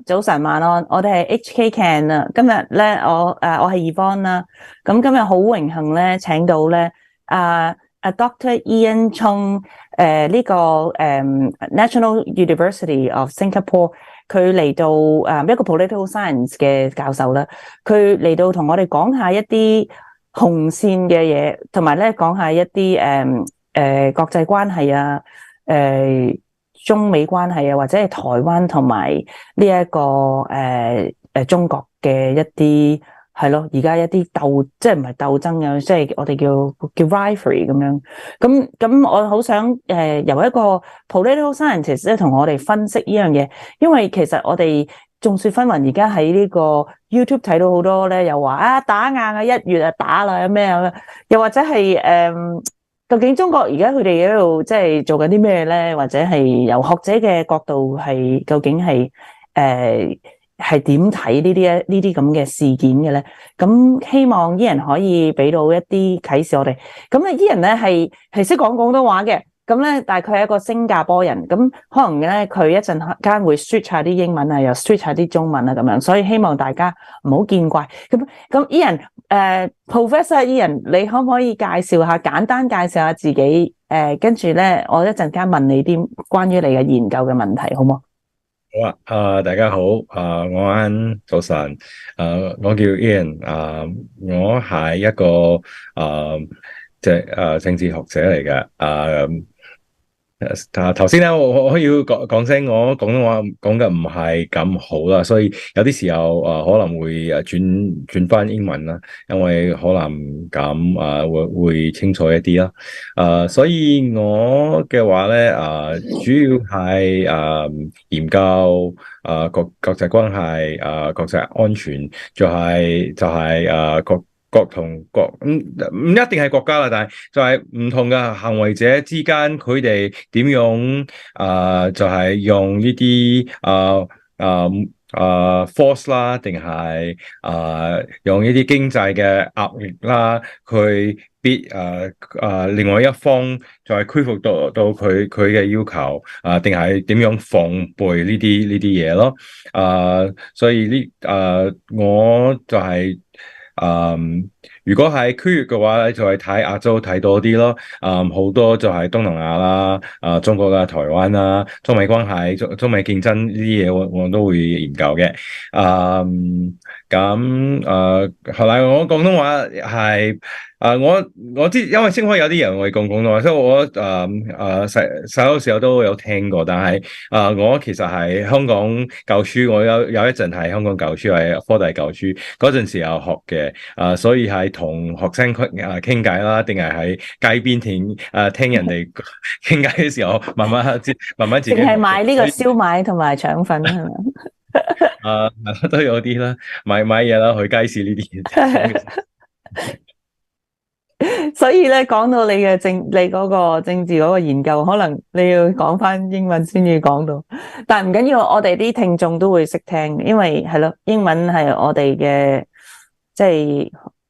早晨晚安，我哋係 HK Can 啊。今日咧，我係 Yvonne 啦。咁今日好榮幸咧，請到咧Dr. Ian Chong 呢個National University of Singapore， 佢嚟到一個 political science 嘅教授啦。佢嚟到同我哋講下一啲紅線嘅嘢，同埋咧講下一啲國際關係啊，中美關係啊，或者係台灣同埋呢一個中國嘅一啲係咯，而家一啲即係唔係鬥爭啊，即係我哋叫 rivalry 咁樣。咁我好想由一個 political scientist 咧同我哋分析呢樣嘢，因為其實我哋眾說紛紜，而家喺呢個 YouTube 睇到好多咧，又話打硬啊，1月啊打啦咩啊，又或者係究竟中國而家佢哋喺度即係做緊啲咩咧？或者係由學者嘅角度係究竟係點睇呢啲咁嘅事件嘅咧？咁希望Ian可以俾到一啲啟示我哋。咁咧Ian咧係識講廣東話嘅，咁咧但係佢係一個新加坡人，咁可能咧佢一陣間會 switch 下啲英文啊，又 switch 下啲中文啊咁樣，所以希望大家唔好見怪。咁Ian Professor Ian， 你可唔可以簡單介紹下自己？跟住咧，我一陣間問你啲關於你嘅研究嘅問題，好唔好？好啊，大家好，我早晨，我叫 Ian，我係一個政治學者嚟嘅，頭先咧，我要講聲，我廣東話講嘅唔係咁好啦，所以有啲時候可能會轉翻英文啦，因為可能咁會清楚一啲啦。所以我嘅話咧主要係研究國際關係國際安全，就係國同國唔一定係國家啦，但係就係唔同嘅行為者之間，佢哋點樣就係用呢啲force 啦，定係用呢啲經濟嘅壓力啦，佢逼另外一方就係屈服到佢嘅要求定係點樣防備呢啲嘢咯。所以我就係如果係區域嘅話咧，就係睇亞洲睇多啲咯。好多就係東南亞啦，中國啦、台灣啦，中美關係、中美競爭呢啲嘢，我都會研究嘅。後來我廣東話係我知，因為星開有啲人會講廣東話，所以我細個時候都有聽過，但係我其實係香港教書，我有一陣係香港教書，係科大教書嗰陣時候學嘅，所以係同學生傾偈啦，定係喺街邊聽人哋傾偈嘅時候，慢慢自己定係買呢個燒賣同埋腸粉係咪？都有啲啦，買嘢啦，去街市呢啲嘢。所以咧，講到你嗰個政治嗰個研究，可能你要講翻英文先至講到，但係唔緊要，我哋啲聽眾都會識聽，因為係咯，英文係我哋嘅即係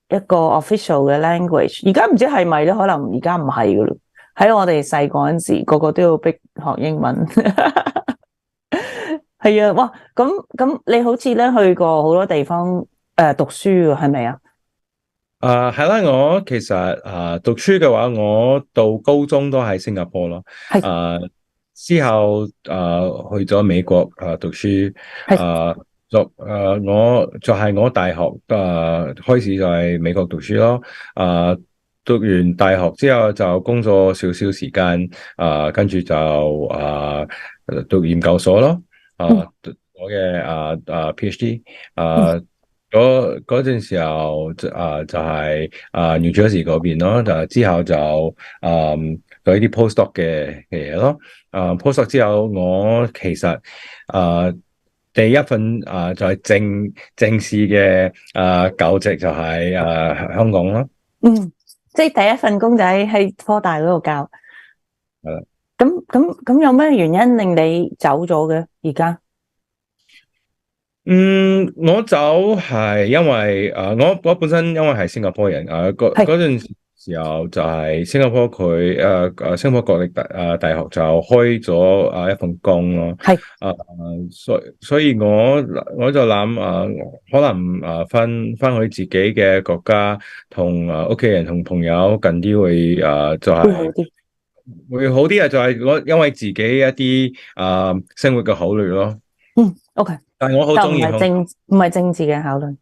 一個 official 嘅 language。而家唔知係咪咧？可能而家唔係噶咯。喺我哋細個嗰陣時，個個都要逼學英文。係啊，哇！咁你好似咧去過好多地方讀書㗎，係咪啊？係啦，我其實讀書嘅話，我到高中都喺新加坡咯。之後去咗美國讀書。我就係我大學開始就喺美國讀書咯。讀完大學之後就工作少少時間，跟住就讀研究所咯。我嘅PhD 嗰陣時候就係New Jersey 嗰邊咯，之後就做一啲 postdoc 嘅嘢咯。postdoc 之後我其實第一份就係正式嘅教職就係香港咯。即係第一份工就喺科大嗰度教。係啦。咁有咩原因令你走咗嘅而家？我走係因為我本身因為係新加坡人，嗰陣時候就係新加坡新加坡國立大學就開咗一份工咯。係所以我就諗可能翻去自己嘅國家，同屋企人同朋友近啲會就係、會好啲。會好啲啊！就係我因為自己一啲生活嘅考慮咯。OK。但係我好中意唔係政治嘅考慮。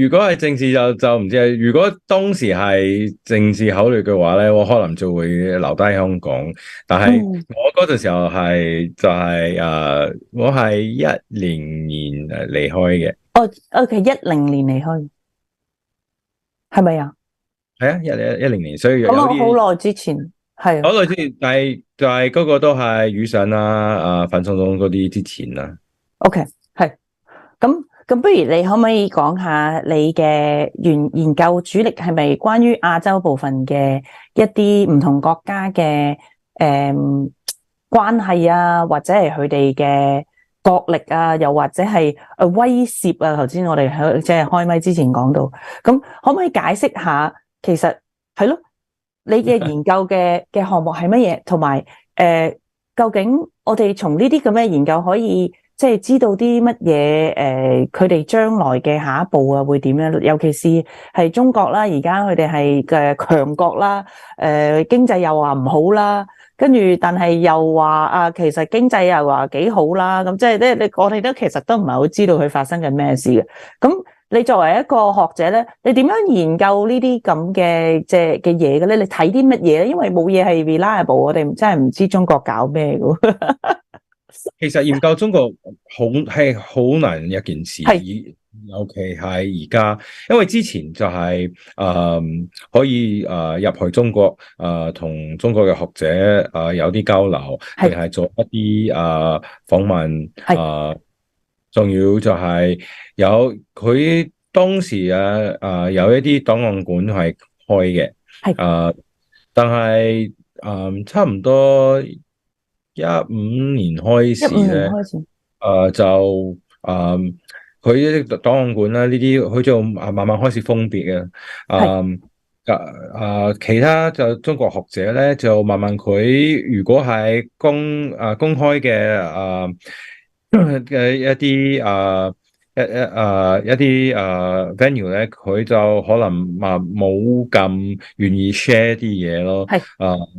如果係政治就唔知啊。如果當時係政治考慮嘅話咧，我可能就會留低香港。但係我嗰陣時候我係10年離開嘅。OK， 10年離開，係咪啊？係啊，10年，所以有啲啲好耐之前，係好耐之前，但係就係嗰個都係雨傘啦，反送中嗰啲之前啦。OK， 係咁，不如你可唔可以講下你嘅研究主力係咪關於亞洲部分嘅一啲唔同國家嘅關係啊，或者係佢哋嘅國力啊，又或者係威脅啊？頭先我哋即係開麥之前講到，咁可唔可以解釋下？其實係咯，你嘅研究嘅項目係乜嘢？同埋究竟我哋從呢啲咁嘅研究可以即係知道啲乜嘢？佢哋將來嘅下一步啊會點樣？尤其是係中國啦，而家佢哋係嘅強國啦，經濟又話唔好啦，跟住但係又話其實經濟又話幾好啦，咁即係我哋都其實都唔係好知道佢發生緊咩事嘅。咁你作為一個學者咧，你點樣研究呢啲咁嘅即係嘅嘢嘅咧？你睇啲乜嘢咧？因為冇嘢係 reliable，我哋真係唔知中國搞咩嘅。其實研究中國係好難一件事，尤其係而家，因為之前就係可以入去中國同中國嘅學者有啲交流，定係做一啲訪問。仲要就係有佢當時有一啲檔案館係開嘅，但係差唔多15年開始咧，就佢啲檔案館啦，呢啲佢就慢慢開始封閉嘅。其他就中國學者咧，就慢慢佢如果係公開嘅嘅一啲一啲venue 咧，佢就可能冇咁願意 share 啲嘢咯。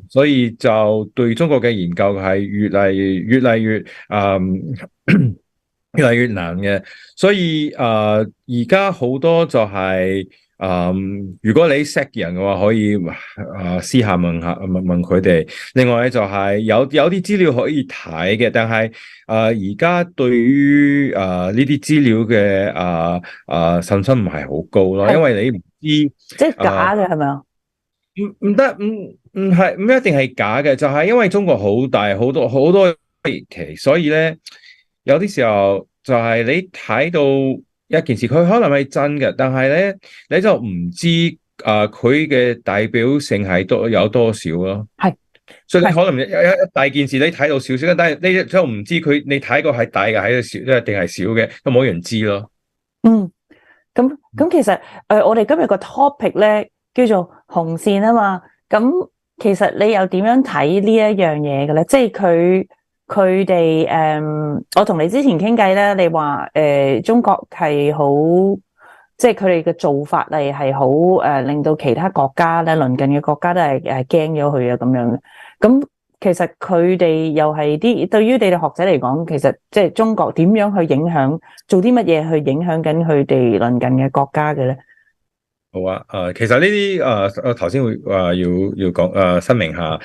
所以就對中國嘅研究係越嚟越難嘅。所以而家好多就係如果你識人嘅話，可以私下問佢哋。另外咧就係有啲資料可以睇嘅，但係而家對於呢啲資料嘅信心唔係好高咯，因為你唔知即係假嘅係咪啊？唔得，唔一定係假嘅，就係因為中國好大，好多期，所以咧有啲時候就係你睇到一件事，佢可能係真嘅，但係咧你就唔知佢嘅代表性係有多少咯。所以你可能一大件事你睇到少少，但係你就唔知你睇過係大嘅喺度少定係少嘅，都冇人知咯。咁其實我哋今日個 topic 咧叫做紅線啊嘛。咁其實你又點樣睇呢一樣嘢嘅咧？即係佢哋我同你之前傾偈咧，你話中國係好，即係佢哋嘅做法係好令到其他國家咧，鄰近嘅國家都係驚咗佢啊咁樣嘅。咁其實佢哋又係對於你哋學者嚟講，其實即係中國點樣去影響，做啲乜嘢去影響緊佢哋鄰近嘅國家嘅咧？好啊，其實呢啲頭先會要講聲明下，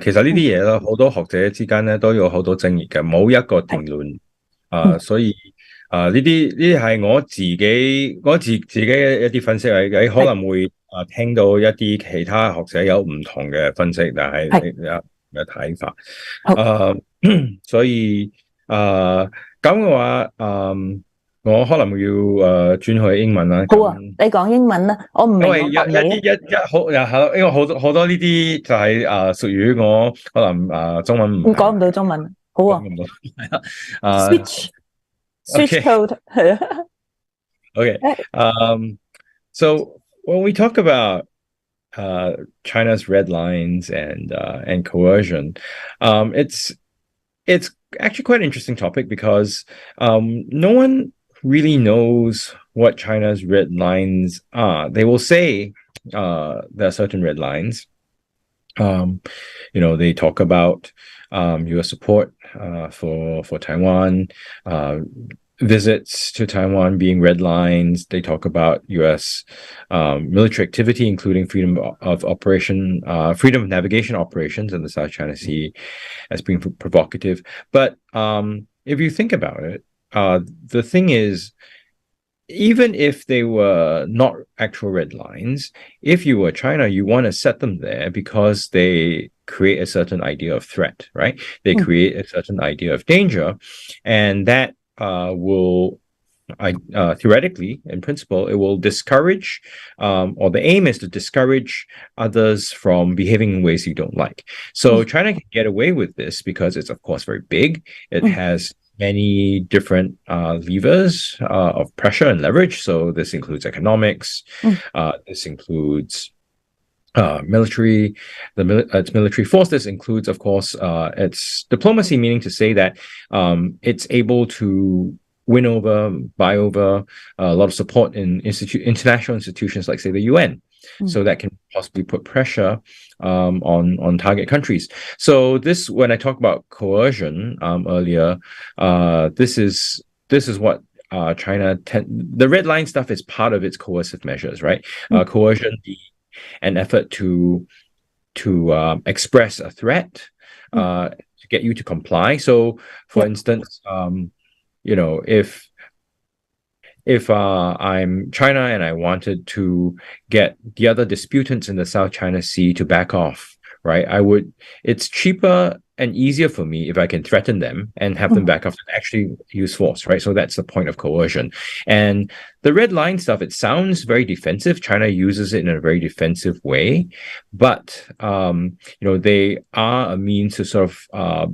其實呢啲嘢咧，好多學者之間咧都有好多爭議嘅，冇一個定論。所以呢啲係我自己嘅一啲分析嚟嘅，你可能會聽到一啲其他學者有唔同嘅分析，但係有睇法。所以咁嘅話，我可能要轉去英文啦。好啊，你講英文啦，我唔明我答你。因為好多呢啲就係屬於我可能中文唔講唔到中文。好啊。Switch code 係啊。Okay. So when we talk about China's red lines and coercion. It's actually quite an interesting topic because no one really knows what China's red lines are. They will say there are certain red lines. They talk about U.S. support for Taiwan, visits to Taiwan being red lines. They talk about U.S. Military activity, including freedom of navigation operations in the South China Sea, as being provocative. But if you think about it, the thing is, even if they were not actual red lines, if you were China, you want to set them there because they create a certain idea of threat, right? They create a certain idea of danger, and that will theoretically, in principle, it will discourage, or the aim is to discourage others from behaving in ways you don't like. So China can get away with this because it's, of course, very big. It has many different levers of pressure and leverage. So this includes economics. This includes military, its military force. This includes, of course, its diplomacy, meaning to say that it's able to win over, buy over a lot of support in international institutions like, say, the UN. So that can possibly put pressure on target countries. So this, when I talk about coercion earlier, this is what China the red line stuff is part of its coercive measures, right? Coercion, an effort to express a threat, to get you to comply. So, for instance, if I'm China and I wanted to get the other disputants in the South China Sea to back off, right? It's cheaper and easier for me if I can threaten them and have them back off and actually use force, right? So that's the point of coercion. And the red line stuff, it sounds very defensive. China uses it in a very defensive way, but, they are a means to sort of,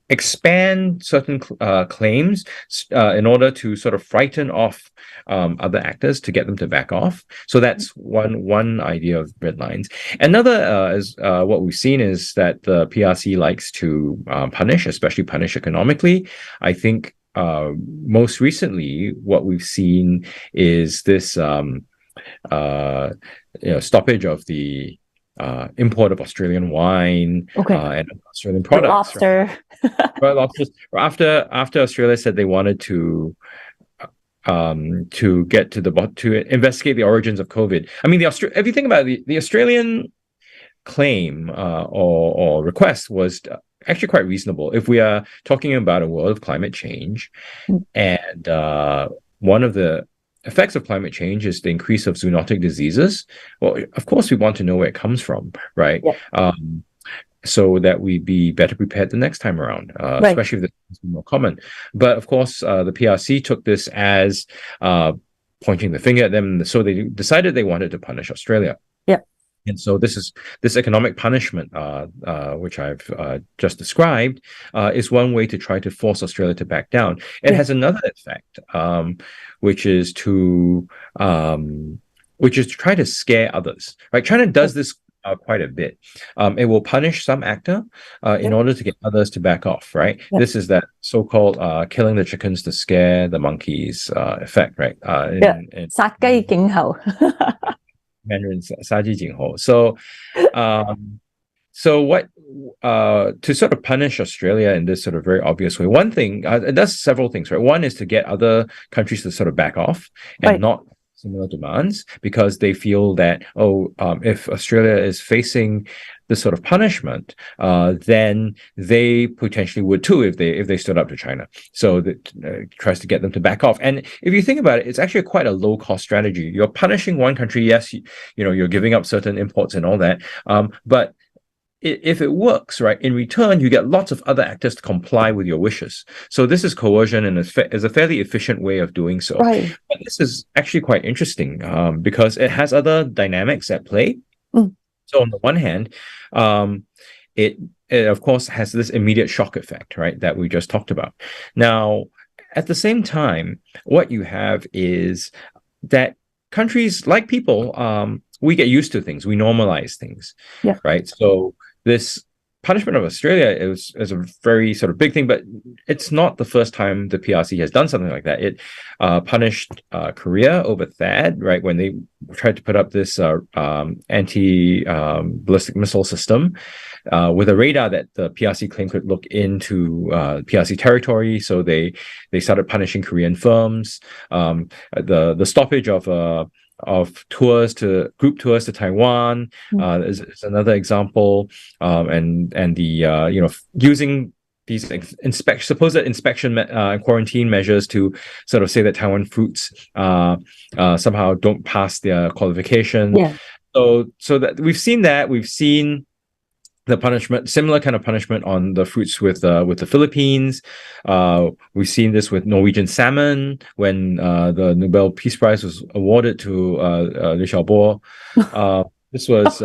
expand certain claims in order to sort of frighten off other actors to get them to back off. So that's one idea of red lines. Another is what we've seen is that the PRC likes to punish, especially punish economically. I think most recently what we've seen is this stoppage of the import of Australian wine and Australian products. Lobster. Right, lobsters. After Australia said they wanted to get to investigate the origins of COVID. I mean, if you think about it, the Australian claim or request was actually quite reasonable. If we are talking about a world of climate change, and one of the effects of climate change is the increase of zoonotic diseases. Well, of course, we want to know where it comes from, right? So that we be better prepared the next time around, especially if it's more common. But of course, the PRC took this as pointing the finger at them. So they decided they wanted to punish Australia. And so this economic punishment, which I've just described, is one way to try to force Australia to back down. It has another effect, which is to try to scare others. Right? China does this quite a bit. It will punish some actor in order to get others to back off. Right? This is that so-called killing the chickens to scare the monkeys effect. Right? 殺雞儆猴。Mandarin 殺雞儆猴. So what to sort of punish Australia in this sort of very obvious way? One thing, it does several things, right? One is to get other countries to sort of back off and not similar demands, because they feel that if Australia is facing this sort of punishment, then they potentially would too if they stood up to China. So that tries to get them to back off. And if you think about it, it's actually quite a low cost strategy. You're punishing one country, yes, you're giving up certain imports and all that, but if it works, right, in return, you get lots of other actors to comply with your wishes. So this is coercion, and is a fairly efficient way of doing so. Right. But this is actually quite interesting because it has other dynamics at play. So on the one hand, it of course has this immediate shock effect, right, that we just talked about. Now, at the same time, what you have is that countries like people we get used to things, we normalize things, right? So this punishment of Australia is a very sort of big thing, but it's not the first time the PRC has done something like that. It punished Korea over THAAD, right, when they tried to put up this anti-ballistic missile system with a radar that the PRC claimed could look into PRC territory. So they started punishing Korean firms. The stoppage of group tours to Taiwan is another example, and the using these supposed inspection and quarantine measures to sort of say that Taiwan fruits somehow don't pass their qualification. So that we've seen the punishment, similar kind of punishment on the fruits with the Philippines. We've seen this with Norwegian salmon when the Nobel Peace Prize was awarded to Liu Xiaobo. This was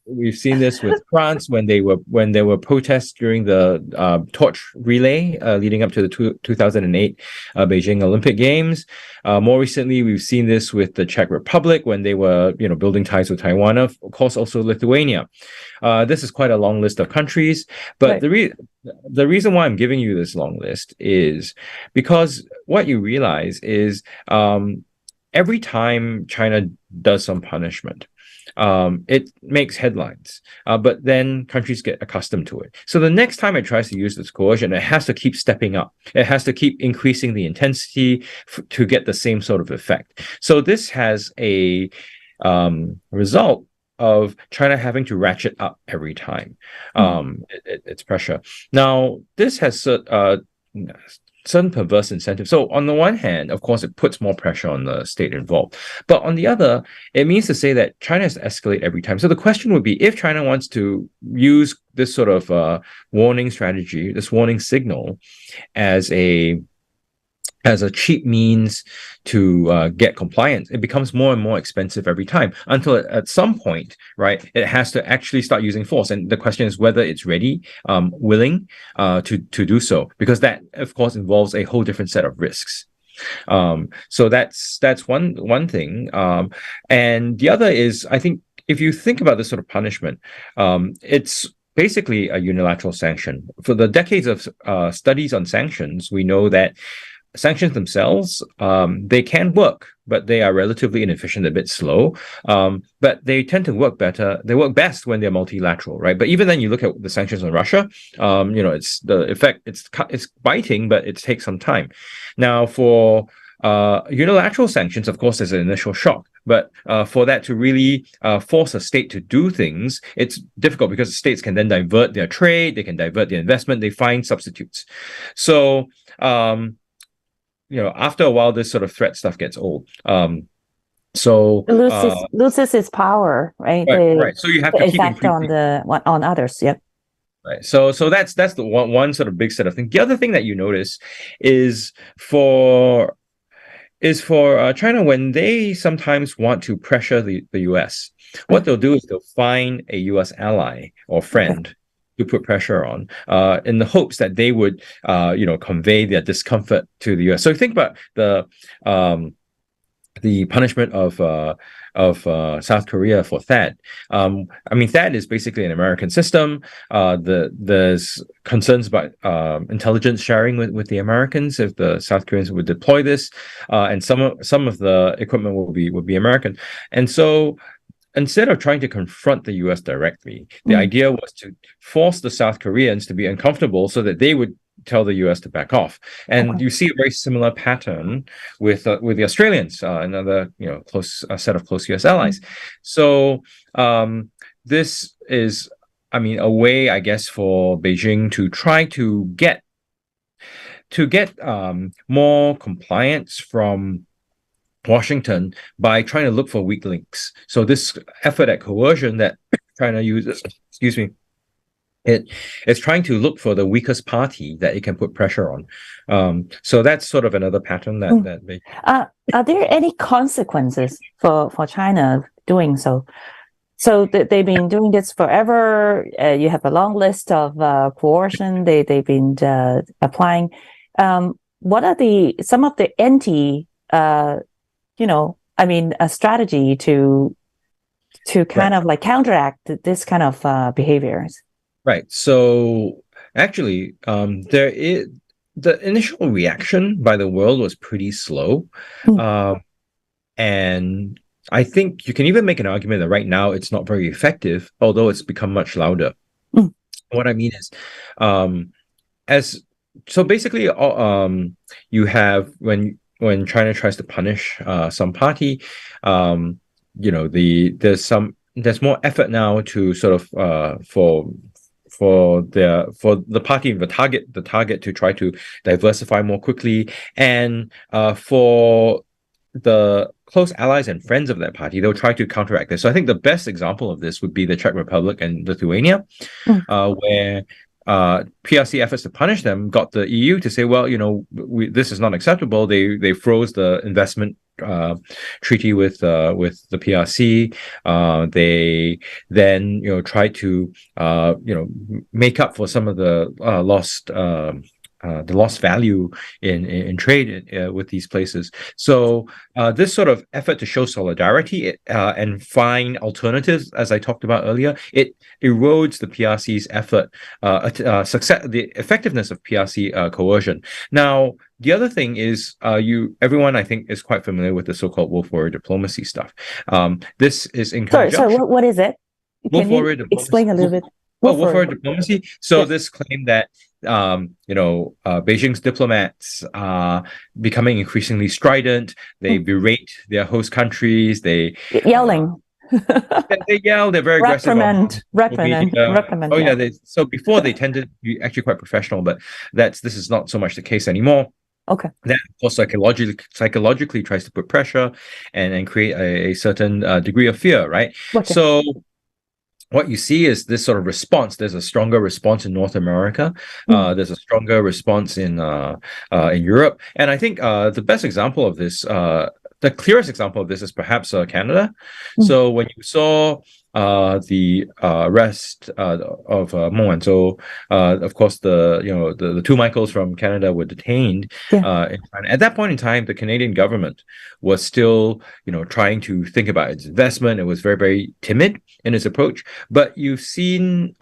we've seen this with France when there were protests during the torch relay leading up to the 2008 Beijing Olympic Games. More recently, we've seen this with the Czech Republic when they were building ties with Taiwan. Of course, also Lithuania. This is quite a long list of countries, but the reason why I'm giving you this long list is because what you realize is every time China does some punishment, it makes headlines, but then countries get accustomed to it. So the next time it tries to use this coercion, it has to keep stepping up. It has to keep increasing the intensity to get the same sort of effect. So this has a result of China having to ratchet up every time its pressure. Now, this has certain perverse incentives. So on the one hand, of course, it puts more pressure on the state involved. But on the other, it means to say that China has to escalate every time. So the question would be, if China wants to use this sort of warning strategy, this warning signal as a cheap means to get compliance, it becomes more and more expensive every time until at some point, right, it has to actually start using force. And the question is whether it's ready, willing to do so, because that, of course, involves a whole different set of risks. So that's one thing. And the other is, I think, if you think about this sort of punishment, it's basically a unilateral sanction. For the decades of studies on sanctions, we know that sanctions themselves, they can work, but they are relatively inefficient, a bit slow. But they tend to work better. They work best when they're multilateral, right? But even then, you look at the sanctions on Russia. It's the effect. It's biting, but it takes some time. Now, for unilateral sanctions, of course, there's an initial shock. But for that to really force a state to do things, it's difficult because states can then divert their trade, they can divert their investment, they find substitutes. So after a while, this sort of threat stuff gets old. So loses its power, right? Right. So you have to keep effect on others. Yep. Right. So that's the one sort of big set of things. The other thing that you notice is for China, when they sometimes want to pressure the US, what they'll do is they'll find a US ally or friend to put pressure on, in the hopes that they would, convey their discomfort to the US. So think about the punishment of South Korea for THAAD. THAAD is basically an American system. There's concerns about intelligence sharing with the Americans if the South Koreans would deploy this, and some of the equipment will be American, and so. Instead of trying to confront the US directly, the idea was to force the South Koreans to be uncomfortable so that they would tell the US to back off. And you see a very similar pattern with the Australians, another close set of close US allies. So this is, a way, I guess, for Beijing to try to get more compliance from Washington by trying to look for weak links. So this effort at coercion that China uses, it's trying to look for the weakest party that it can put pressure on. So that's sort of another pattern that they... Are there any consequences for China doing so? So they've been doing this forever. You have a long list of coercion they've been applying. What are some of the a strategy to to kind of like counteract this kind of behaviors? Right. So actually, the initial reaction by the world was pretty slow. And I think you can even make an argument that right now it's not very effective, although it's become much louder. What I mean is, so basically, you have when China tries to punish some party, there's more effort now to sort of for the party, the target to try to diversify more quickly, and for the close allies and friends of that party, they'll try to counteract this. So I think the best example of this would be the Czech Republic and Lithuania, where PRC efforts to punish them got the EU to say, well, this is not acceptable. They froze the investment treaty with the PRC. They then tried to make up for some of the lost value in trade with these places. So this sort of effort to show solidarity and find alternatives, as I talked about earlier, it erodes the PRC's effort, the effectiveness of PRC coercion. Now, the other thing is, everyone I think is quite familiar with the so-called wolf warrior diplomacy stuff. This is in conjunction. Sorry, what is it? Can you explain a little bit? Wolf warrior diplomacy. So this claim that Beijing's diplomats are becoming increasingly strident. They berate their host countries. They yelling. They yell. They're very aggressive. Reprimand. Oh yeah. So before they tended to be actually quite professional, but this is not so much the case anymore. Okay. That of course psychologically tries to put pressure and create a certain degree of fear, right? Okay. So what you see is this sort of response. There's a stronger response in North America. There's a stronger response in Europe. And I think the best example of this, the clearest example of this is perhaps Canada. So when you saw the arrest of Meng Wanzhou, of course the two Michaels from Canada were detained in China. At that point in time, the Canadian government was still trying to think about its investment. It was very, very timid in its approach. But you've seen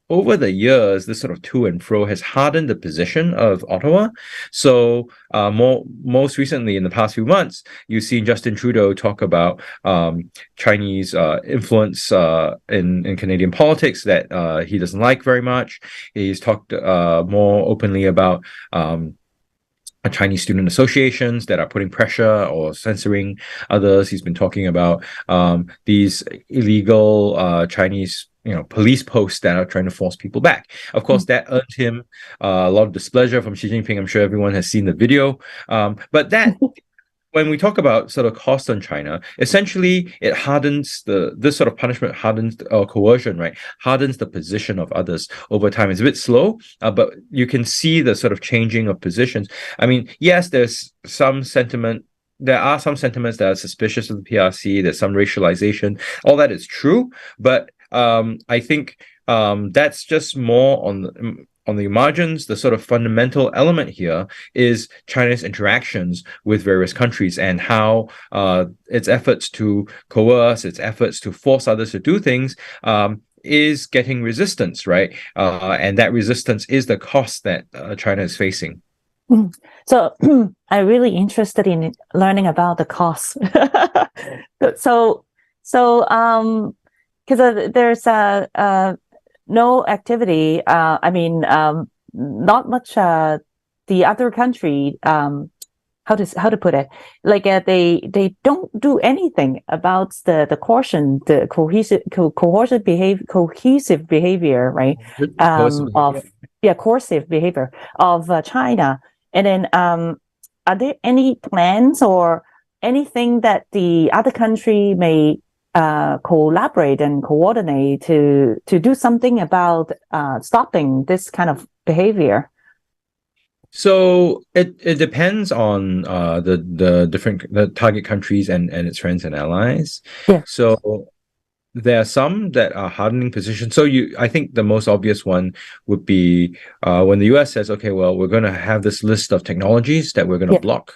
over the years, this sort of to and fro has hardened the position of Ottawa. So most recently, in the past few months, you've seen Justin Trudeau talk about Chinese influence in Canadian politics that he doesn't like very much. He's talked more openly about Chinese student associations that are putting pressure or censoring others. He's been talking about these illegal Chinese police posts that are trying to force people back. Of course, that earned him a lot of displeasure from Xi Jinping. I'm sure everyone has seen the video. But that, when we talk about sort of cost on China, essentially it hardens this sort of punishment hardens coercion, right? Hardens the position of others over time. It's a bit slow, but you can see the sort of changing of positions. I mean, yes, there's some sentiment. There are some sentiments that are suspicious of the PRC. There's some racialization. All that is true, but I think that's just more on the margins. The sort of fundamental element here is China's interactions with various countries and how its efforts to coerce, its efforts to force others to do things is getting resistance, right? And that resistance is the cost that China is facing. So I'm really interested in learning about the cost. So because there's no activity. I mean, not much. The other country, how to put it? Like they don't do anything about the coercion, the cohesive behavior, right? Coercive behavior of China. And then, are there any plans or anything that the other country may collaborate and coordinate to do something about stopping this kind of behavior? So it depends on the target countries and its friends and allies. Yeah. So there are some that are hardening positions. So I think the most obvious one would be when the US says, okay, well, we're going to have this list of technologies that we're going to block.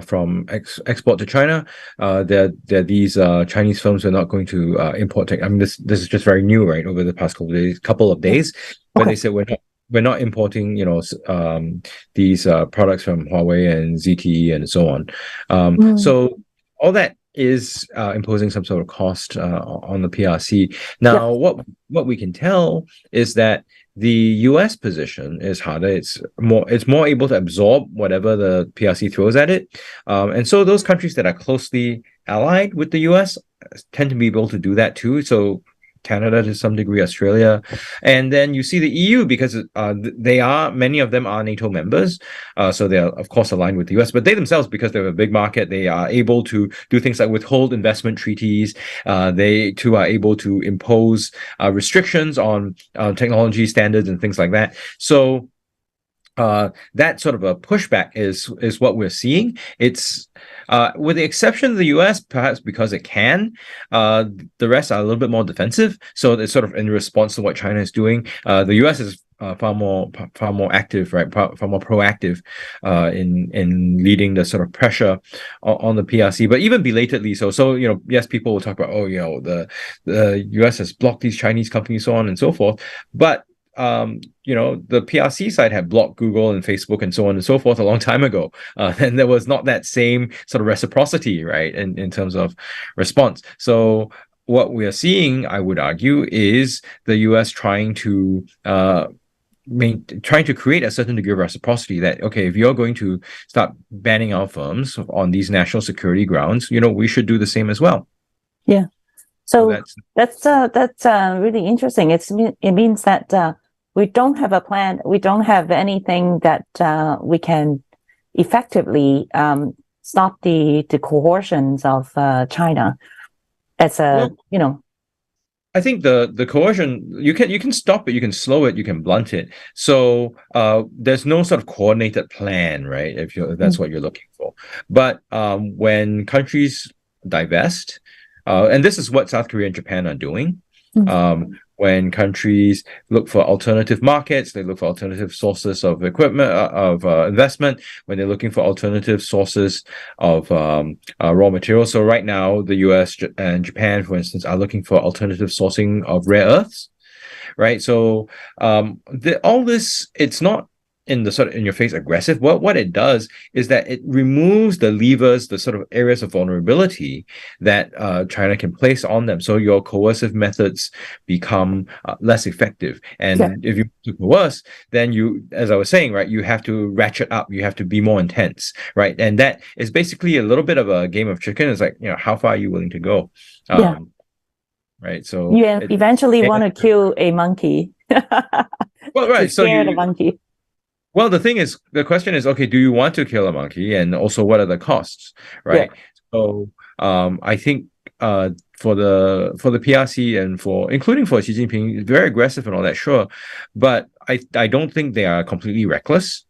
from export to China. There these Chinese firms are not going to import tech. I mean, this is just very new, right? Over the past couple of days, when they said we're not importing, these products from Huawei and ZTE and so on. So all that is imposing some sort of cost on the PRC. Now, what we can tell is that the US position is harder. It's more able to absorb whatever the PRC throws at it. And so those countries that are closely allied with the US tend to be able to do that too. So Canada to some degree, Australia, and then you see the EU because many of them are NATO members, so they are of course aligned with the US. But they themselves, because they're a big market, they are able to do things like withhold investment treaties. They too are able to impose restrictions on technology standards and things like that. So that sort of a pushback is what we're seeing. It's with the exception of the US, perhaps because it can, the rest are a little bit more defensive. So it's sort of in response to what China is doing. The US is far more active, right? Far more proactive in leading the sort of pressure on the PRC, but even belatedly so. So yes, people will talk about the US has blocked these Chinese companies, so on and so forth, but the PRC side had blocked Google and Facebook and so on and so forth a long time ago. And there was not that same sort of reciprocity, right, in terms of response. So what we are seeing, I would argue, is the US trying to create a certain degree of reciprocity that, okay, if you're going to start banning our firms on these national security grounds, we should do the same as well. Yeah. So that's really interesting. It means that we don't have a plan. We don't have anything that we can effectively stop the coercions of China. As I think the coercion, you can stop it, you can slow it, you can blunt it. So there's no sort of coordinated plan, right? If that's what you're looking for. But when countries divest, and this is what South Korea and Japan are doing. When countries look for alternative markets, they look for alternative sources of equipment, of investment, when they're looking for alternative sources of raw materials. So right now, the US and Japan, for instance, are looking for alternative sourcing of rare earths, right? So all this, it's not in the sort of in your face aggressive. What it does is that it removes the levers, the sort of areas of vulnerability that China can place on them. So your coercive methods become less effective. And if you coerce, then as I was saying, right, you have to ratchet up, you have to be more intense, right? And that is basically a little bit of a game of chicken. It's like, how far are you willing to go? Right. So you eventually want to kill a monkey. Well, right. So scare the monkey. Well, the question is, okay, do you want to kill a monkey? And also, what are the costs, right? So I think for the PRC and including for Xi Jinping, very aggressive and all that, sure. But I don't think they are completely reckless,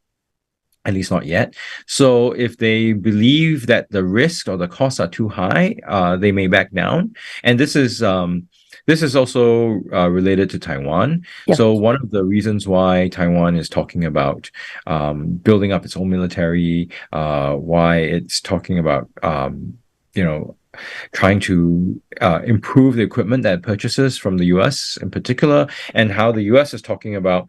at least not yet. So if they believe that the risk or the costs are too high, they may back down. And this is also related to Taiwan. So one of the reasons why Taiwan is talking about building up its own military, why it's talking about trying to improve the equipment that it purchases from the US in particular, and how the US is talking about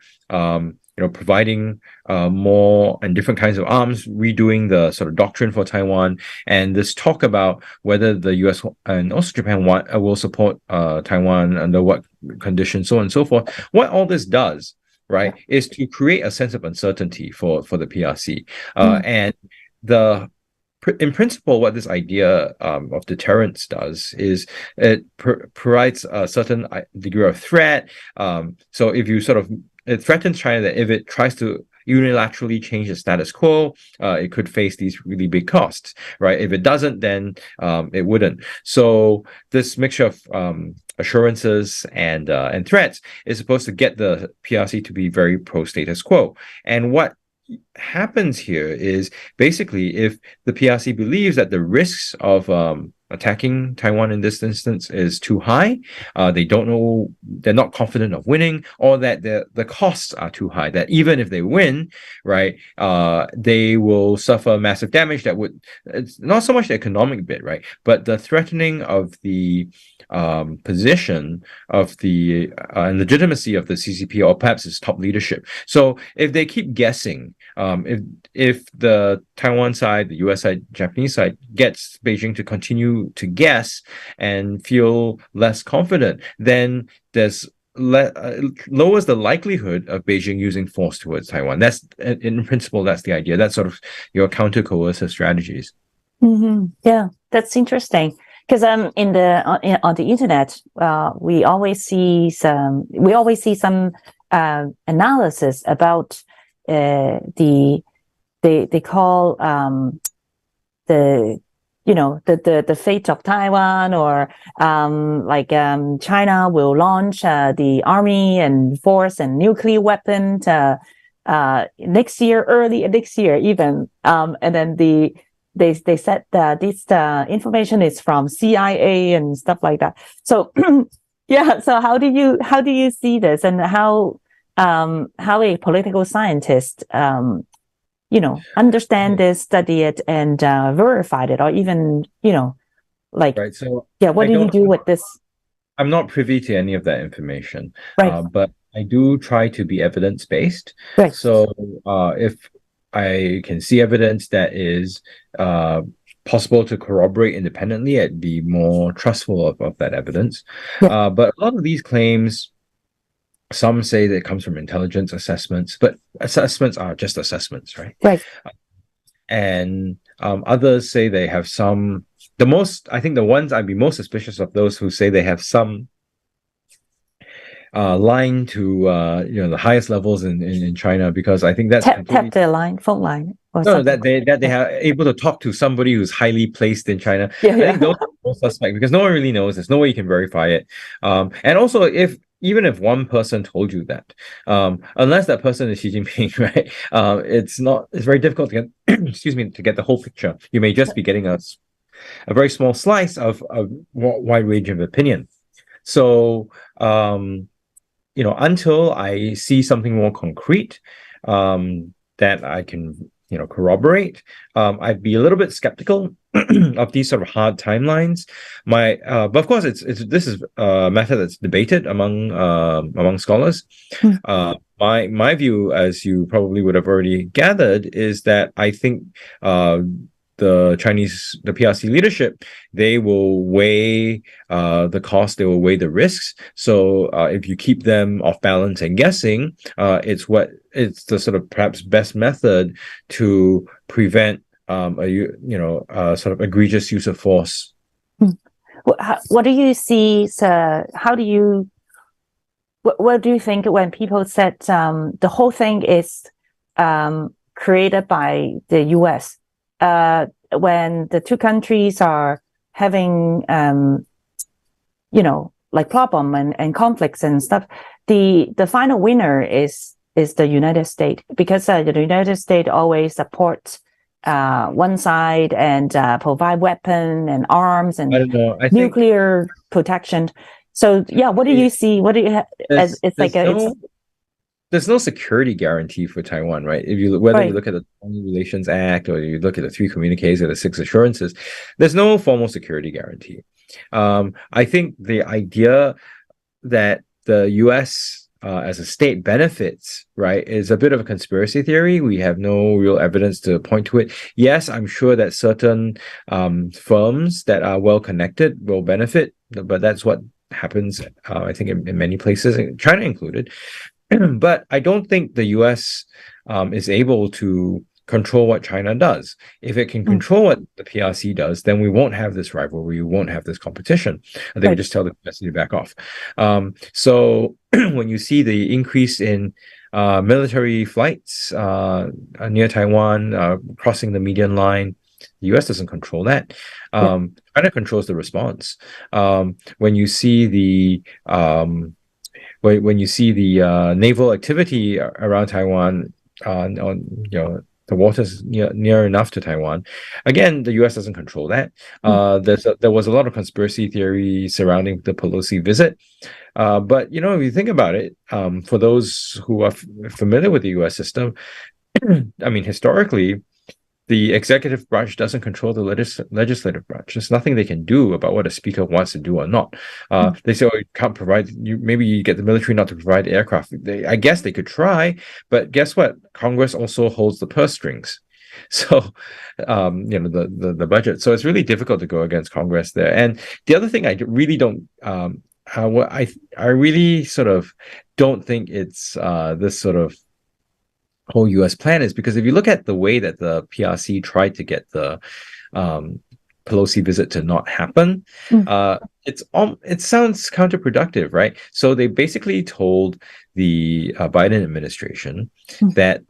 providing more and different kinds of arms, redoing the sort of doctrine for Taiwan, and this talk about whether the US and also Japan will support Taiwan under what conditions, so on and so forth. What all this does, right, is to create a sense of uncertainty for the PRC. And in principle, what this idea of deterrence does is it provides a certain degree of threat. So if you it threatens China that if it tries to unilaterally change the status quo, it could face these really big costs, right? If it doesn't, then it wouldn't. So this mixture of assurances and threats is supposed to get the PRC to be very pro-status quo. And what happens here is basically if the PRC believes that the risks of attacking Taiwan in this instance is too high. They don't know, they're not confident of winning, or that the costs are too high, that even if they win, right, they will suffer massive damage that would, it's not so much the economic bit, right, but the threatening of the position of the legitimacy of the CCP, or perhaps its top leadership. So if they keep guessing, if the Taiwan side, the US side, Japanese side gets Beijing to continue to guess and feel less confident, then there's lowers the likelihood of Beijing using force towards Taiwan. That's, in principle, that's the idea. That's sort of your counter-coercive strategies. Yeah, that's interesting. Because on the internet, we always see some analysis about they call the fate of Taiwan, or China will launch the army and force and nuclear weapon next year, early next year even, and then they said that this information is from CIA and stuff like that. So yeah, so how do you see this, and how a political scientist understand this, study it, and verified it, or even right. So yeah, what do you do with this? I'm not privy to any of that information, right. But I do try to be evidence-based. Right. So if I can see evidence that is possible to corroborate independently, I'd be more trustful of that evidence. Yeah. But a lot of these claims, some say that it comes from intelligence assessments, but assessments are just assessments, right? Right. And others say they have some. I think the ones I'd be most suspicious of, those who say they have some line to the highest levels in China, because I think that's tap their line, phone line, or no, that they are able to talk to somebody who's highly placed in China. Yeah, I think those are most suspect, because no one really knows. There's no way you can verify it. And also, even if one person told you that, unless that person is Xi Jinping, right? It's very difficult to get to get the whole picture. You may just be getting a very small slice of a wide range of opinion. So until I see something more concrete that I can corroborate, I'd be a little bit skeptical of these sort of hard timelines. But of course, this is a matter that's debated among scholars. My view, as you probably would have already gathered, is that I think the PRC leadership, they will weigh the cost, they will weigh the risks. So if you keep them off balance and guessing, it's the sort of perhaps best method to prevent a sort of egregious use of force. What do you see? What do you think when people said the whole thing is created by the US? When the two countries are having, problem and conflicts and stuff, the final winner is the United States, because the United States always supports one side and provide weapon and arms and nuclear protection. So yeah, what do you see? What do you? There's no security guarantee for Taiwan, right? If you look at the Taiwan Relations Act, or you look at the 3 communiques or the 6 assurances, there's no formal security guarantee. I think the idea that the U.S. As a state benefits, right, is a bit of a conspiracy theory. We have no real evidence to point to it. Yes, I'm sure that certain firms that are well connected will benefit, but that's what happens, I think, in many places, China included. But I don't think the U.S. Is able to control what China does. If it can control what the PRC does, then we won't have this rivalry, we won't have this competition. They would just tell the PRC to back off. So when you see the increase in military flights near Taiwan, crossing the median line, the U.S. doesn't control that. China controls the response. When you see the naval activity around Taiwan, the waters near enough to Taiwan. Again, the U.S. doesn't control that. There was a lot of conspiracy theory surrounding the Pelosi visit. But, if you think about it, for those who are familiar with the U.S. system, I mean, historically, the executive branch doesn't control the legislative branch. There's nothing they can do about what a speaker wants to do or not. They say, you can't provide, maybe you get the military not to provide aircraft. I guess they could try, but guess what? Congress also holds the purse strings. So, the budget. So it's really difficult to go against Congress there. And the other thing I really don't, I really sort of don't think it's this sort of whole U.S. plan is because if you look at the way that the PRC tried to get the Pelosi visit to not happen, it sounds counterproductive, right? So they basically told the Biden administration that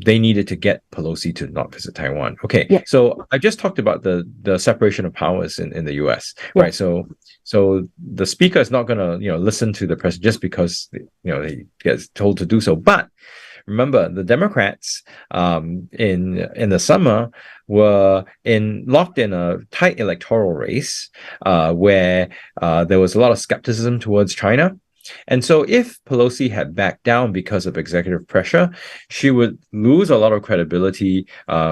they needed to get Pelosi to not visit Taiwan. Okay, so I just talked about the separation of powers in the U.S., right? So the speaker is not going to listen to the president just because he gets told to do so, but remember, the Democrats in the summer were locked in a tight electoral race where there was a lot of skepticism towards China. And so if Pelosi had backed down because of executive pressure, she would lose a lot of credibility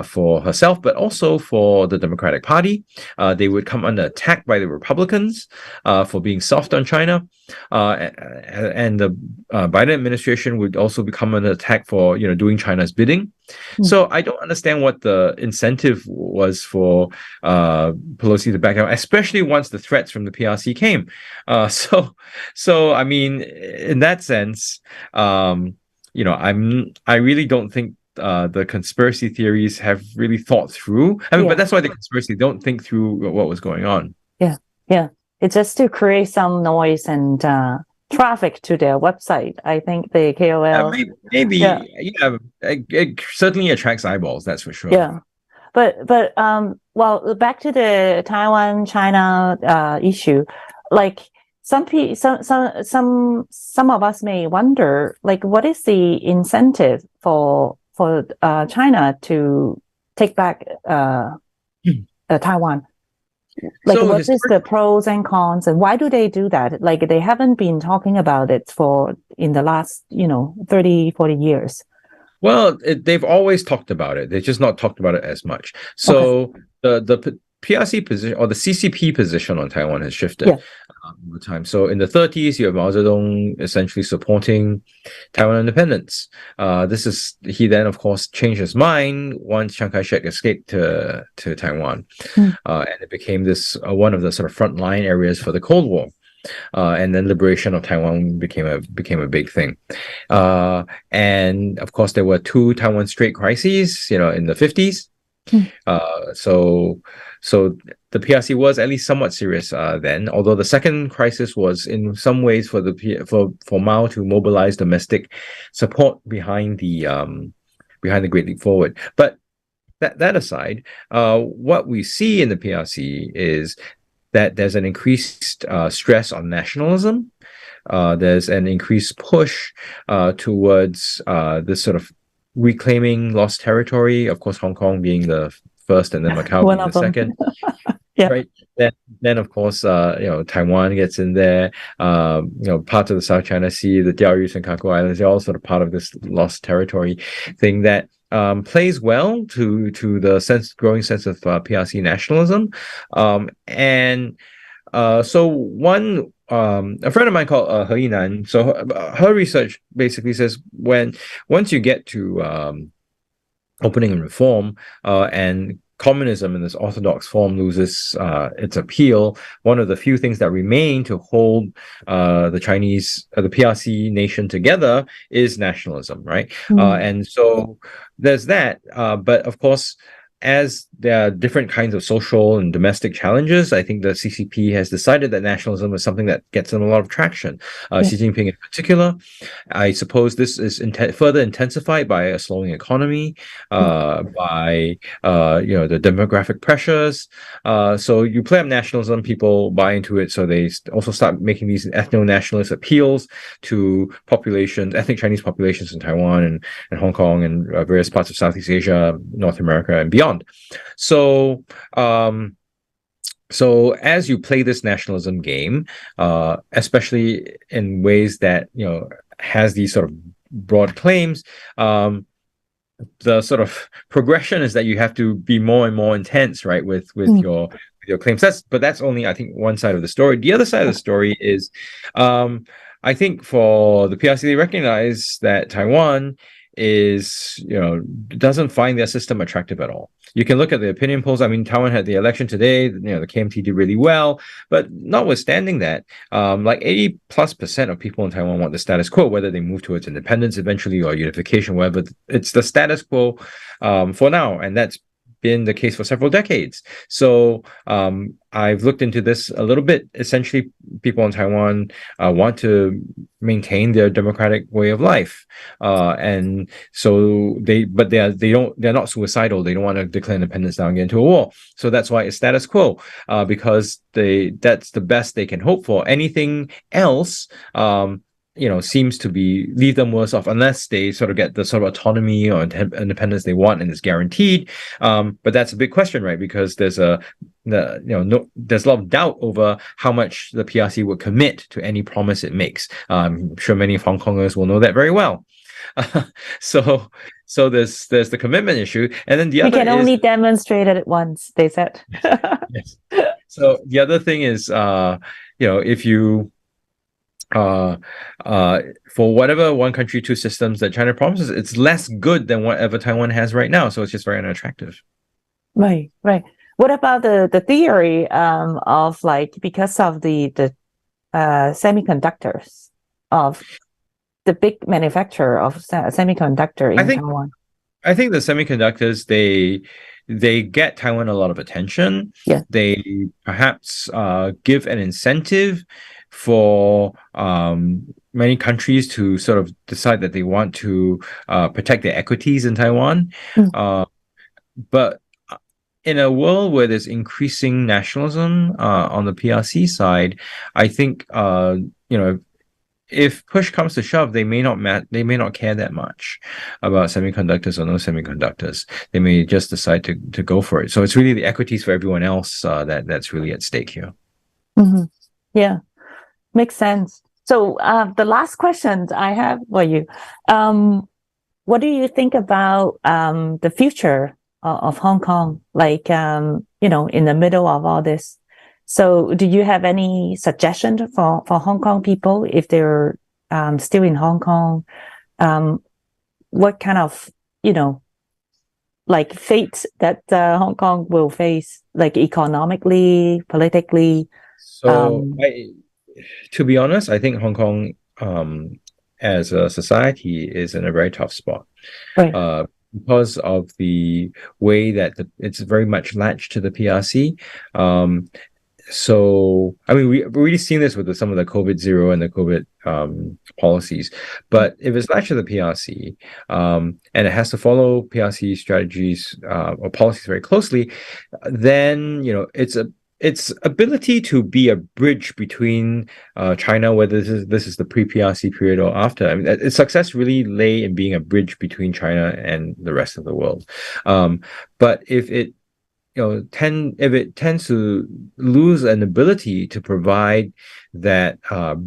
for herself, but also for the Democratic Party. They would come under attack by the Republicans for being soft on China. And the Biden administration would also become under attack for doing China's bidding. So I don't understand what the incentive was for Pelosi to back out, especially once the threats from the PRC came. So I mean, in that sense, I really don't think the conspiracy theories have really thought through. I mean, but that's why the conspiracy don't think through what was going on. Yeah. It's just to create some noise and traffic to their website. I think the KOL maybe it certainly attracts eyeballs, that's for sure. Yeah. But well, back to the Taiwan China issue, like some of us may wonder, like, what is the incentive for China to take back Taiwan? Like, so what is the pros and cons, and why do they do that? Like, they haven't been talking about it in the last 30, 40 years. Well, they've always talked about it. They've just not talked about it as much. So the PRC position or the CCP position on Taiwan has shifted over time. So in the 30s, you have Mao Zedong essentially supporting Taiwan independence. He then, of course, changed his mind once Chiang Kai-shek escaped to Taiwan. And it became one of the sort of frontline areas for the Cold War. And then liberation of Taiwan became a big thing. And of course, there were two Taiwan Strait crises, in the 50s. So the PRC was at least somewhat serious then, although the second crisis was in some ways for Mao to mobilize domestic support behind the Great Leap Forward. But that aside, what we see in the PRC is that there's an increased stress on nationalism. There's an increased push towards this sort of reclaiming lost territory. Of course, Hong Kong being the first, and then Macau being the second. Right. Then of course, Taiwan gets in there. Parts of the South China Sea, the Diaoyus and Kakou Islands, they're all sort of part of this lost territory thing that plays well to the growing sense of PRC nationalism. So a friend of mine called He Yinan, so her research basically says once you get to opening and reform and communism in this orthodox form loses its appeal, one of the few things that remain to hold the PRC nation together is nationalism, right? And so there's that. But of course, as there are different kinds of social and domestic challenges, I think the CCP has decided that nationalism is something that gets them a lot of traction. Xi Jinping in particular, I suppose this is further intensified by a slowing economy, by the demographic pressures. So you play up nationalism, people buy into it, so they also start making these ethno-nationalist appeals to populations, ethnic Chinese populations in Taiwan and Hong Kong and various parts of Southeast Asia, North America, and beyond. So as you play this nationalism game, especially in ways that has these sort of broad claims, the sort of progression is that you have to be more and more intense, right, with your claims. That's only, I think, one side of the story. The other side of the story is, I think for the PRC, they recognize that Taiwan doesn't find their system attractive at all. You can look at the opinion polls. I mean, Taiwan had the election today. The KMT did really well, but notwithstanding that, like 80+% of people in Taiwan want the status quo, whether they move towards independence eventually or unification, whatever. It's the status quo for now, and that's been the case for several decades. So I've looked into this a little bit. Essentially, people in Taiwan want to maintain their democratic way of life, and so they're not suicidal. They don't want to declare independence now and get into a war. So that's why it's status quo, because that's the best they can hope for. Anything else, seems to leave them worse off unless they sort of get the sort of autonomy or independence they want and it's guaranteed. But that's a big question, right? Because there's there's a lot of doubt over how much the PRC would commit to any promise it makes. I'm sure many Hong Kongers will know that very well. So there's the commitment issue, and then the other we can only demonstrate it once, they said. Yes. So the other thing is, if you for whatever one country, two systems that China promises, it's less good than whatever Taiwan has right now. So it's just very unattractive. Right. What about the theory of because of the semiconductors, of the big manufacturer of semiconductor in Taiwan? I think the semiconductors, they get Taiwan a lot of attention. Yeah. They perhaps give an incentive for many countries to sort of decide that they want to protect their equities in Taiwan. But in a world where there's increasing nationalism on the PRC side, I think if push comes to shove, they may not care that much about semiconductors or no semiconductors. They may just decide to go for it. So it's really the equities for everyone else that's really at stake here. Mm-hmm. Yeah. Makes sense. So the last question I have for you, what do you think about the future of Hong Kong, in the middle of all this? So do you have any suggestion for Hong Kong people if they're still in Hong Kong? What kind of, fate that Hong Kong will face, economically, politically? So to be honest, I think Hong Kong as a society is in a very tough spot. Right. Because of the way that it's very much latched to the PRC. So, I mean, we've already seen this with some of the COVID zero and the COVID policies. But if it's latched to the PRC and it has to follow PRC strategies or policies very closely, then, its ability to be a bridge between China, whether this is the pre-PRC period or after. I mean, its success really lay in being a bridge between China and the rest of the world. But if it tends to lose an ability to provide that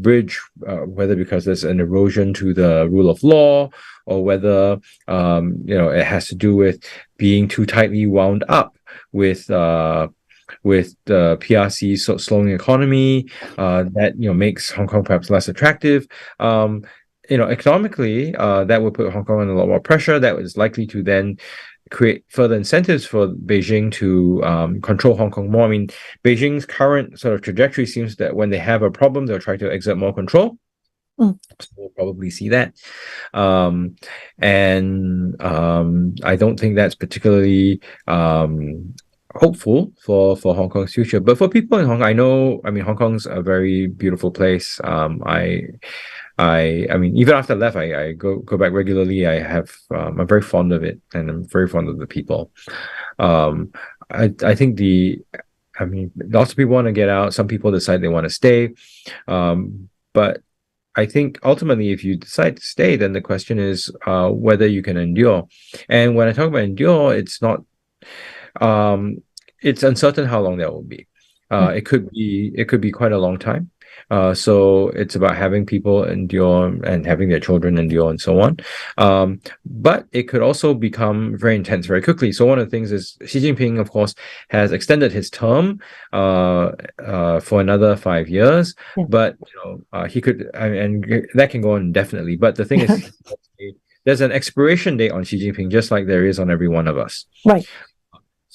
bridge, whether because there's an erosion to the rule of law, or whether it has to do with being too tightly wound up with the PRC slowing economy, that makes Hong Kong perhaps less attractive. Economically, that would put Hong Kong under a lot more pressure. That is likely to then create further incentives for Beijing to control Hong Kong more. I mean, Beijing's current sort of trajectory seems that when they have a problem, they'll try to exert more control. So we'll probably see that. I don't think that's particularly hopeful for Hong Kong's future. But for people in Hong Kong, Hong Kong's a very beautiful place. Even after I left, I go back regularly. I'm very fond of it, and I'm very fond of the people. I think lots of people want to get out. Some people decide they want to stay. But I think ultimately, if you decide to stay, then the question is whether you can endure. And when I talk about endure, it's not. It's uncertain how long that will be. It could be quite a long time. So it's about having people endure and having their children endure and so on. But it could also become very intense very quickly. So one of the things is Xi Jinping, of course, has extended his term for another 5 years. But he could, and that can go on indefinitely. But the thing is, there's an expiration date on Xi Jinping, just like there is on every one of us. Right.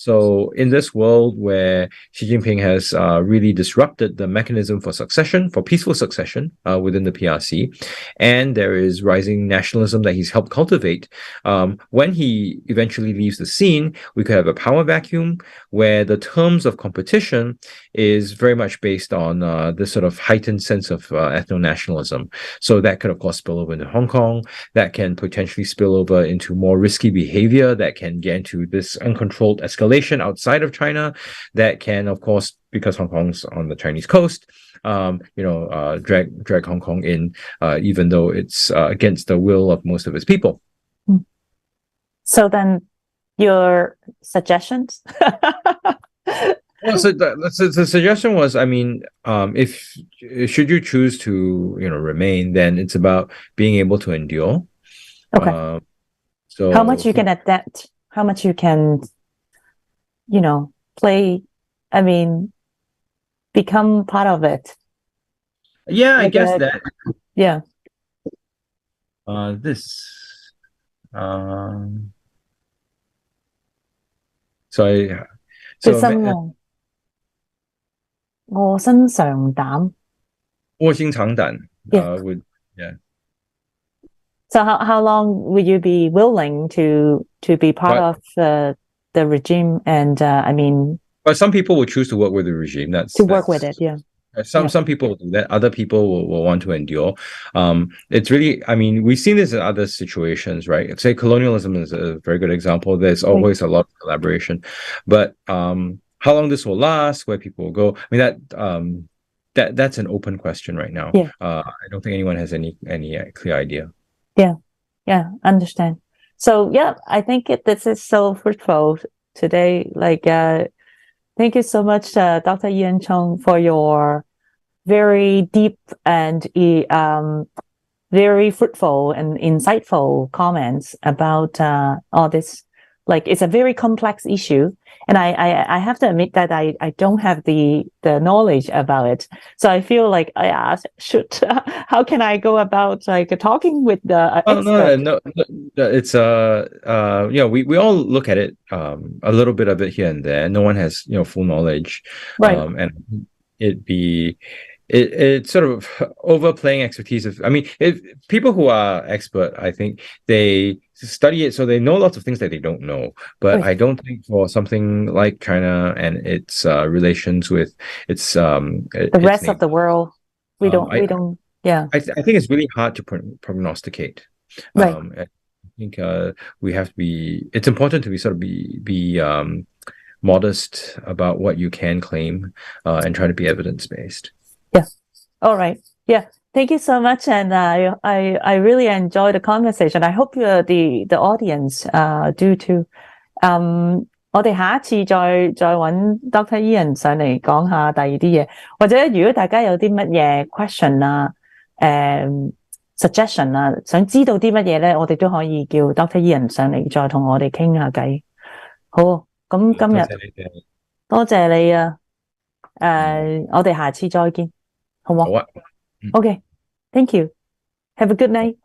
So in this world where Xi Jinping has really disrupted the mechanism for succession, for peaceful succession within the PRC, and there is rising nationalism that he's helped cultivate, when he eventually leaves the scene, we could have a power vacuum where the terms of competition is very much based on this sort of heightened sense of ethno-nationalism. So that could, of course, spill over into Hong Kong. That can potentially spill over into more risky behavior that can get into this uncontrolled escalation outside of China. That can, of course, because Hong Kong's on the Chinese coast, drag Hong Kong in, even though it's against the will of most of its people. So then, your suggestions? Well, so the suggestion was, if should you choose to, remain, then it's about being able to endure. Okay. So how much you can adapt? How much you can, play? Become part of it. Yeah, I guess that. Yeah.卧薪嘗膽. Yeah. So how long would you be willing to be part of the regime? And but some people will choose to work with the regime. That's work with it. Yeah. Some people will do that. Other people will want to endure. It's really, we've seen this in other situations, right? Say colonialism is a very good example. There's always a lot of collaboration, but how long this will last, where people will go, that's an open question right now. Yeah. I don't think anyone has any clear idea. Yeah, understand. So yeah, I think this is so fruitful today. Thank you so much, Dr. Ian Chong, for your very deep and very fruitful and insightful comments about all this. It's a very complex issue, and I have to admit that I don't have the knowledge about it. So I feel like I asked, how can I go about talking with the expert? No, it's we all look at it a little bit of it here and there. No one has full knowledge, right? And it's sort of overplaying expertise of, if people who are expert, I think they study it, so they know lots of things that they don't know. But I don't think for something like China and its relations with its the rest of the world, we don't. Yeah, I think it's really hard to prognosticate. Right. I think we have to be. It's important to be modest about what you can claim and try to be evidence based. Yeah. All right. Yeah. Thank you so much, and I really enjoyed the conversation. I hope the audience do too. 我哋下一次再揾 Dr. Ian 上嚟講下第二啲嘢，或者如果大家有啲乜嘢 question 啊、suggestion 啊，想知道啲乜嘢咧，我哋都可以叫 Dr. Ian 上嚟再同我哋傾下偈。好，咁今日多謝你啊，我哋下次再見，好冇？好啊。Okay, thank you. Have a good night.